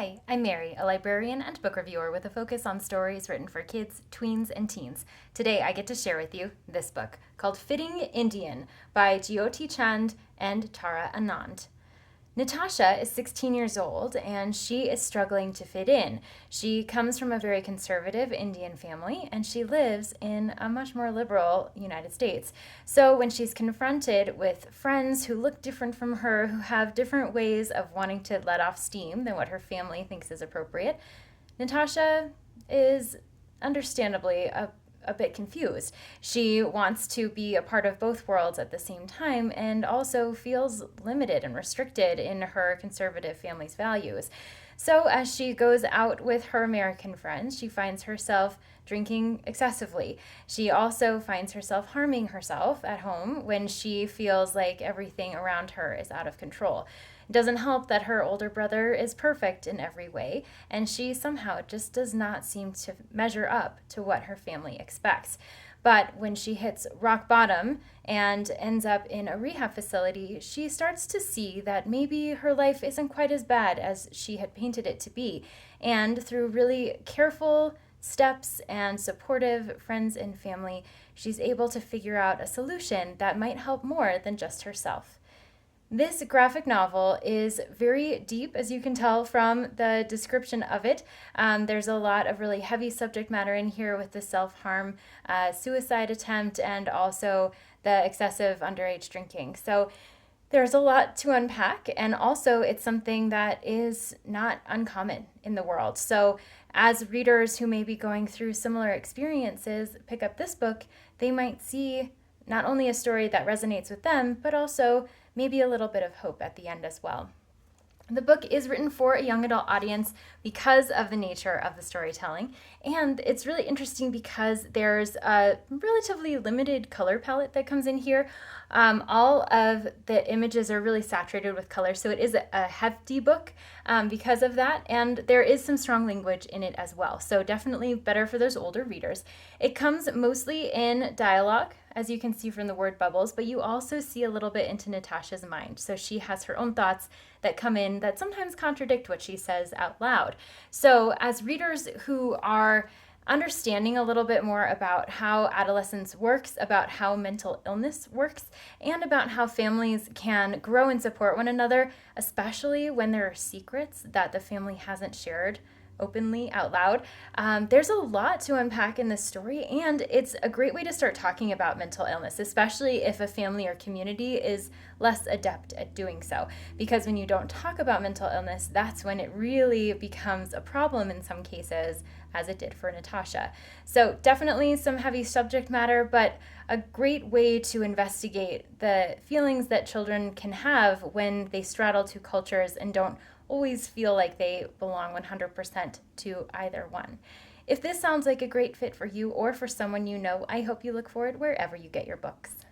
Hi, I'm Mary, a librarian and book reviewer with a focus on stories written for kids, tweens, and teens. Today I get to share with you this book called Fitting Indian by Jyoti Chand and Tara Anand. Natasha is 16 years old and she is struggling to fit in. She comes from a very conservative Indian family and she lives in a much more liberal United States. So when she's confronted with friends who look different from her, who have different ways of wanting to let off steam than what her family thinks is appropriate, Natasha is understandably a bit confused. She wants to be a part of both worlds at the same time and also feels limited and restricted in her conservative family's values. So, as she goes out with her American friends, she finds herself drinking excessively. She also finds herself harming herself at home when she feels like everything around her is out of control. It doesn't help that her older brother is perfect in every way, and she somehow just does not seem to measure up to what her family expects. But when she hits rock bottom and ends up in a rehab facility, she starts to see that maybe her life isn't quite as bad as she had painted it to be. And through really careful steps and supportive friends and family, she's able to figure out a solution that might help more than just herself. This graphic novel is very deep, as you can tell from the description of it. There's a lot of really heavy subject matter in here with the self-harm, suicide attempt, and also the excessive underage drinking. So there's a lot to unpack, and also it's something that is not uncommon in the world. So as readers who may be going through similar experiences pick up this book, they might see not only a story that resonates with them, but also maybe a little bit of hope at the end as well. The book is written for a young adult audience because of the nature of the storytelling, and it's really interesting because there's a relatively limited color palette that comes in here. All of the images are really saturated with color, so it is a hefty book because of that, and there is some strong language in it as well, so definitely better for those older readers. It comes mostly in dialogue, as you can see from the word bubbles, but you also see a little bit into Natasha's mind. So she has her own thoughts that come in that sometimes contradict what she says out loud. So as readers who are understanding a little bit more about how adolescence works, about how mental illness works, and about how families can grow and support one another, especially when there are secrets that the family hasn't shared openly out loud. There's a lot to unpack in this story, and it's a great way to start talking about mental illness, especially if a family or community is less adept at doing so. Because when you don't talk about mental illness, that's when it really becomes a problem in some cases, as it did for Natasha. So definitely some heavy subject matter, but a great way to investigate the feelings that children can have when they straddle two cultures and don't always feel like they belong 100% to either one. If this sounds like a great fit for you or for someone you know, I hope you look for it wherever you get your books.